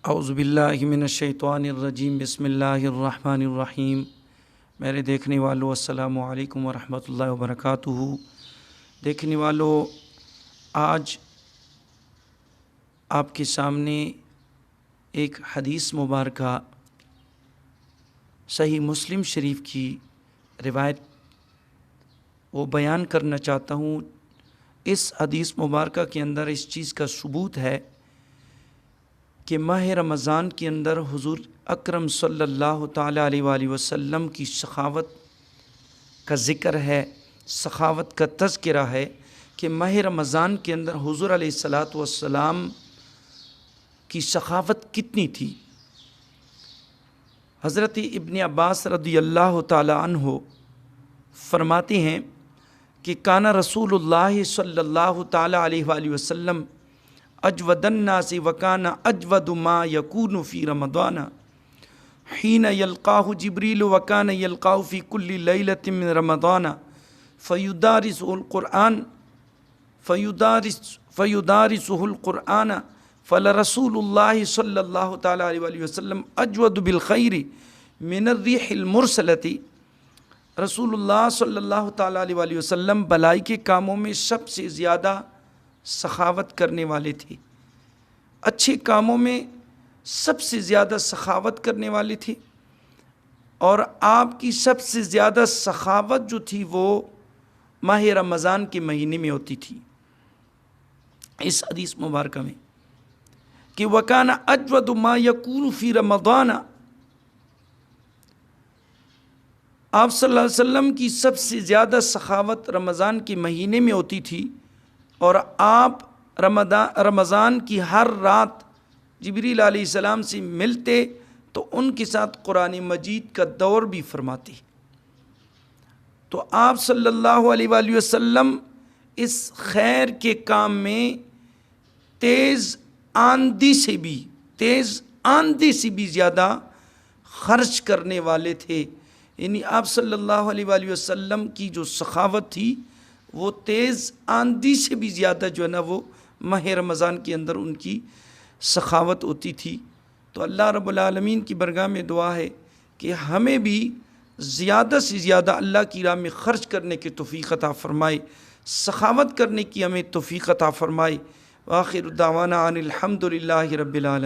اعوذ باللہ من الشیطان الرجیم بسم اللہ الرحمن الرحیم۔ میرے دیکھنے والوں السلام علیکم ورحمۃ اللہ وبرکاتہ۔ دیکھنے والوں، آج آپ کے سامنے ایک حدیث مبارکہ صحیح مسلم شریف کی روایت وہ بیان کرنا چاہتا ہوں۔ اس حدیث مبارکہ کے اندر اس چیز کا ثبوت ہے کہ ماہ رمضان کے اندر حضور اکرم صلی اللہ تعالیٰ علیہ وآلہ وسلم کی سخاوت کا ذکر ہے، سخاوت کا تذکرہ ہے کہ ماہ رمضان کے اندر حضور علیہ الصلاۃ والسلام کی سخاوت کتنی تھی۔ حضرت ابن عباس رضی اللہ تعالیٰ عنہ فرماتے ہیں کہ کان رسول اللہ صلی اللہ تعالیٰ علیہ وآلہ وسلم اجود الناس وکان اجود ما یکون فی رمضان حین یلقاہ جبریل وکان یلقاہ فی کل لیلۃ من رمضان فیدارسہ القرآن فلرسول اللہ صلی اللہ تعالیٰ علیہ وآلہ وسلم اجود بالخیر من الریح المرسلۃ۔ رسول اللہ صلی اللہ تعالیٰ علیہ وآلہ وسلم بلائی کے کاموں میں سب سے زیادہ سخاوت کرنے والے تھے، اچھے کاموں میں سب سے زیادہ سخاوت کرنے والے تھے، اور آپ کی سب سے زیادہ سخاوت جو تھی وہ ماہ رمضان کے مہینے میں ہوتی تھی۔ اس حدیث مبارکہ میں کہ وَكَانَ أَجْوَدُ مَا يَكُونُ فِي رَمَضَانَ، آپ صلی اللہ علیہ وسلم کی سب سے زیادہ سخاوت رمضان کے مہینے میں ہوتی تھی، اور آپ رمضان کی ہر رات جبریل علیہ السلام سے ملتے تو ان کے ساتھ قرآن مجید کا دور بھی فرماتے۔ تو آپ صلی اللہ علیہ وآلہ وسلم اس خیر کے کام میں تیز آندھی سے بھی زیادہ خرچ کرنے والے تھے۔ یعنی آپ صلی اللہ علیہ وآلہ وسلم کی جو سخاوت تھی وہ تیز آندھی سے بھی زیادہ جو ہے نا وہ ماہ رمضان کے اندر ان کی سخاوت ہوتی تھی۔ تو اللہ رب العالمین کی بارگاہ میں دعا ہے کہ ہمیں بھی زیادہ سے زیادہ اللہ کی راہ میں خرچ کرنے کی توفیق عطا فرمائے، سخاوت کرنے کی ہمیں توفیق عطا فرمائے۔ وآخر دعوانا ان الحمد للہ رب العالمین۔